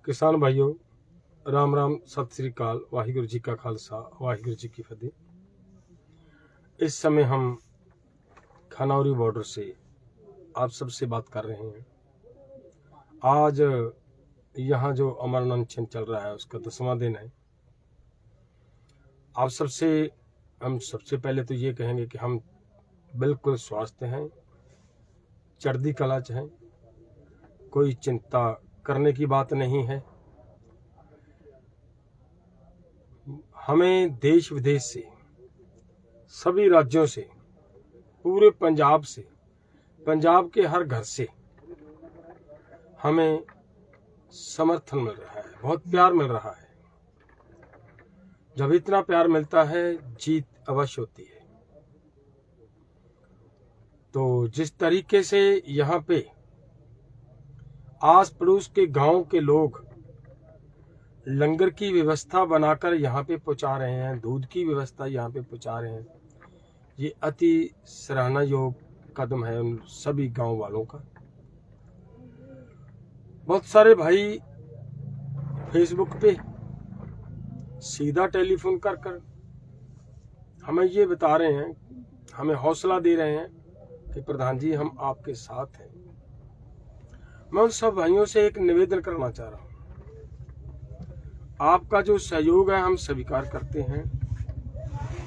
किसान भाइयों, राम राम, सत श्री अकाल, वाहिगुरु जी का खालसा, वाहिगुरु जी की फतेह। इस समय हम खनौरी बॉर्डर से आप सबसे बात कर रहे हैं। आज यहाँ जो अमर अनशन चल रहा है उसका 10वां दिन है। हम सबसे पहले तो ये कहेंगे कि हम बिल्कुल स्वस्थ हैं, चढ़ती कला च हैं, कोई चिंता करने की बात नहीं है। हमें देश विदेश से, सभी राज्यों से, पूरे पंजाब से, पंजाब के हर घर से हमें समर्थन मिल रहा है, बहुत प्यार मिल रहा है। जब इतना प्यार मिलता है, जीत अवश्य होती है। तो जिस तरीके से यहाँ पे आस पड़ोस के गांव के लोग लंगर की व्यवस्था बनाकर यहाँ पे पहुंचा रहे हैं, दूध की व्यवस्था यहाँ पे पहुंचा रहे हैं, ये अति सराहना योग कदम है उन सभी गांव वालों का। बहुत सारे भाई फेसबुक पे सीधा टेलीफोन कर हमें ये बता रहे हैं, हमें हौसला दे रहे हैं कि प्रधान जी हम आपके साथ हैं। मैं उन सब भाइयों से एक निवेदन करना चाह रहा हूँ। आपका जो सहयोग है हम स्वीकार करते हैं,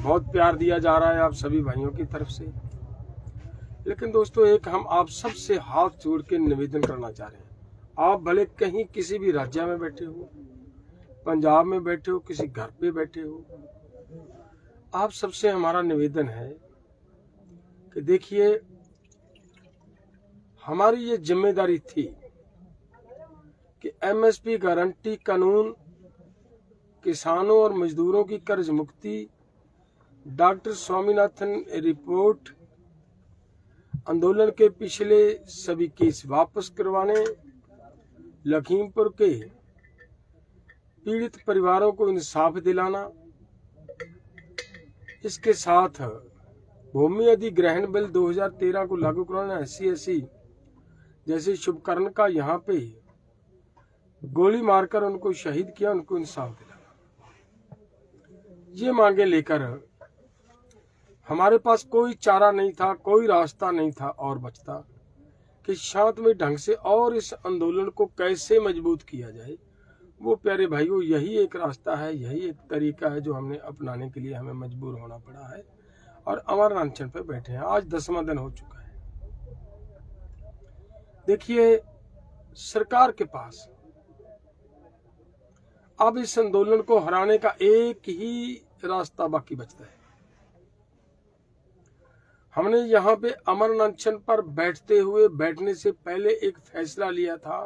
बहुत प्यार दिया जा रहा है आप सभी भाइयों की तरफ से। लेकिन दोस्तों, एक हम आप सब से हाथ जोड़ के निवेदन करना चाह रहे हैं। आप भले कहीं किसी भी राज्य में बैठे हो, पंजाब में बैठे हो, किसी घर पे बैठे हो, आप सबसे हमारा निवेदन है कि देखिए, हमारी ये जिम्मेदारी थी कि एमएसपी गारंटी कानून, किसानों और मजदूरों की कर्ज मुक्ति, डॉक्टर स्वामीनाथन रिपोर्ट, आंदोलन के पिछले सभी केस वापस करवाने, लखीमपुर के पीड़ित परिवारों को इंसाफ दिलाना, इसके साथ भूमि अधिग्रहण बिल 2013 को लागू कराना, SC जैसे शुभकर्ण का यहाँ पे गोली मारकर उनको शहीद किया, उनको इंसाफ दिलाना, ये मांगे लेकर हमारे पास कोई चारा नहीं था, कोई रास्ता नहीं था और बचता कि शांतमय ढंग से और इस आंदोलन को कैसे मजबूत किया जाए। वो प्यारे भाइयों, यही एक रास्ता है, यही एक तरीका है जो हमने अपनाने के लिए हमें मजबूर होना पड़ा है और अमर अनशन पे बैठे हैं। आज 10वां दिन हो चुका है। देखिए, सरकार के पास अब इस आंदोलन को हराने का एक ही रास्ता बाकी बचता है। हमने यहाँ पे अमर अनशन पर बैठने से पहले एक फैसला लिया था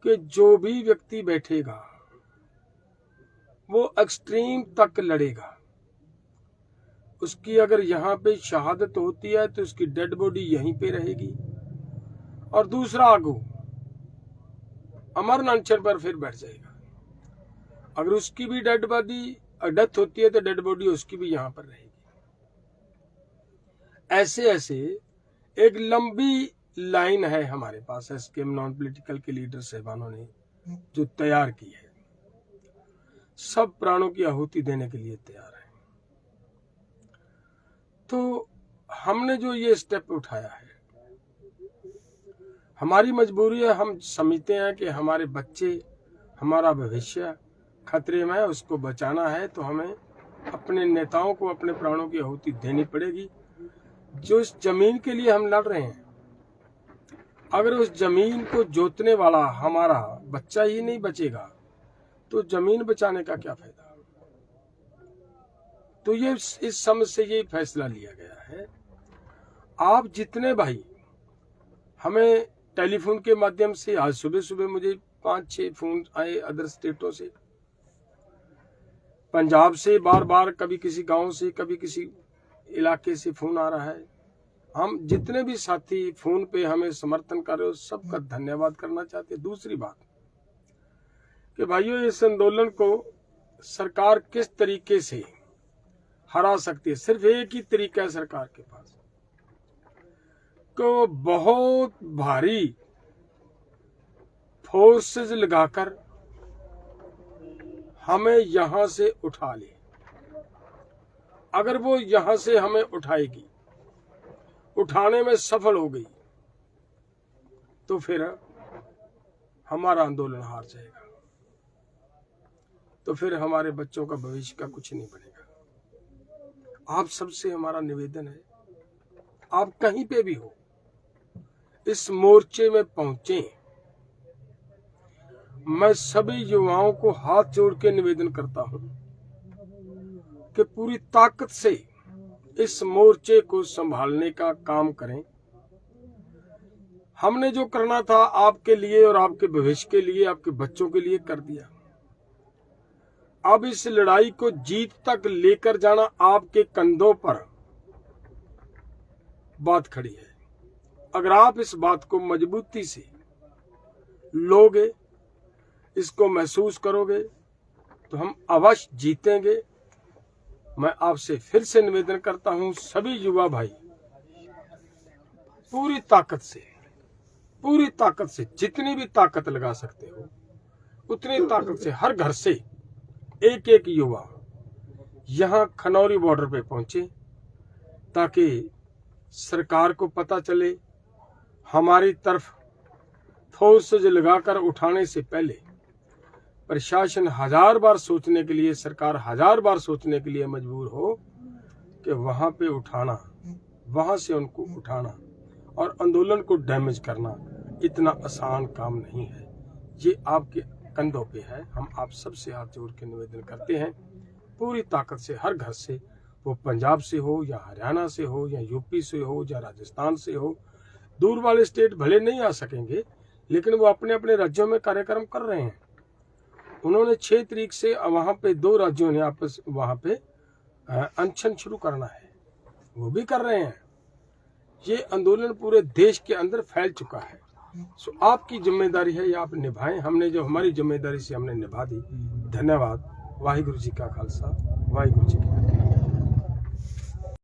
कि जो भी व्यक्ति बैठेगा वो एक्सट्रीम तक लड़ेगा। उसकी अगर यहाँ पे शहादत होती है तो उसकी डेड बॉडी यहीं पे रहेगी और दूसरा आगू अमर अनशन पर फिर बैठ जाएगा। अगर उसकी भी डेथ होती है तो डेड बॉडी उसकी भी यहाँ पर रहेगी। ऐसे एक लंबी लाइन है हमारे पास, एसकेएम नॉन पॉलिटिकल के लीडर साहबानों ने जो तैयार की है। सब प्राणों की आहुति देने के लिए तैयार है। तो हमने जो ये स्टेप उठाया है, हमारी मजबूरी है। हम समझते हैं कि हमारे बच्चे, हमारा भविष्य खतरे में है, उसको बचाना है तो हमें अपने नेताओं को अपने प्राणों की आहुति देनी पड़ेगी। जो इस जमीन के लिए हम लड़ रहे हैं, अगर उस जमीन को जोतने वाला हमारा बच्चा ही नहीं बचेगा तो जमीन बचाने का क्या फायदा। तो ये इस समझ से ये फैसला लिया गया है। आप जितने भाई हमें टेलीफोन के माध्यम से, आज सुबह मुझे 5-6 फोन आए अदर स्टेटों से, पंजाब से बार कभी किसी गांव से, कभी किसी इलाके से फोन आ रहा है। हम जितने भी साथी फोन पे हमें समर्थन कर रहे हो, सबका धन्यवाद करना चाहते हैं। दूसरी बात कि भाइयों, इस आंदोलन को सरकार किस तरीके से हरा सकती है, सिर्फ एक ही तरीका है सरकार के पास, को बहुत भारी फोर्सेस लगाकर हमें यहां से उठा ले। अगर वो यहां से हमें उठाएगी, उठाने में सफल हो गई, तो फिर हमारा आंदोलन हार जाएगा, तो फिर हमारे बच्चों का भविष्य का कुछ नहीं बनेगा। आप सबसे हमारा निवेदन है, आप कहीं पे भी हो, इस मोर्चे में पहुंचे। मैं सभी युवाओं को हाथ जोड़ के निवेदन करता हूं कि पूरी ताकत से इस मोर्चे को संभालने का काम करें। हमने जो करना था आपके लिए और आपके भविष्य के लिए, आपके बच्चों के लिए कर दिया। अब इस लड़ाई को जीत तक लेकर जाना आपके कंधों पर बात खड़ी है। अगर आप इस बात को मजबूती से लोगे, इसको महसूस करोगे, तो हम अवश्य जीतेंगे। मैं आपसे फिर से निवेदन करता हूं, सभी युवा भाई पूरी ताकत से जितनी भी ताकत लगा सकते हो उतनी ताकत से हर घर से एक एक युवा यहां खनौरी बॉर्डर पे पहुंचे, ताकि सरकार को पता चले हमारी तरफ फोर्सेज लगाकर उठाने से पहले प्रशासन हजार बार सोचने के लिए, सरकार हजार बार सोचने के लिए मजबूर हो कि वहां पे उठाना, वहां से उनको उठाना और आंदोलन को डैमेज करना इतना आसान काम नहीं है। ये आपके कंधों पे है। हम आप सबसे हाथ जोड़ के निवेदन करते हैं, पूरी ताकत से हर घर से, वो पंजाब से हो या हरियाणा से हो या यूपी से हो या राजस्थान से हो, दूर वाले स्टेट भले नहीं आ सकेंगे, लेकिन वो अपने अपने राज्यों में कार्यक्रम कर रहे हैं। उन्होंने 6 तारीख से वहां पे 2 राज्यों ने आपस वहां पे अनशन शुरू करना है, वो भी कर रहे हैं। ये आंदोलन पूरे देश के अंदर फैल चुका है। सो आपकी जिम्मेदारी है, ये आप निभाएं। हमने जो हमारी जिम्मेदारी से हमने निभा दी। धन्यवाद। वाहिगुरु जी का खालसा, वाहिगुरु जी की फतेह।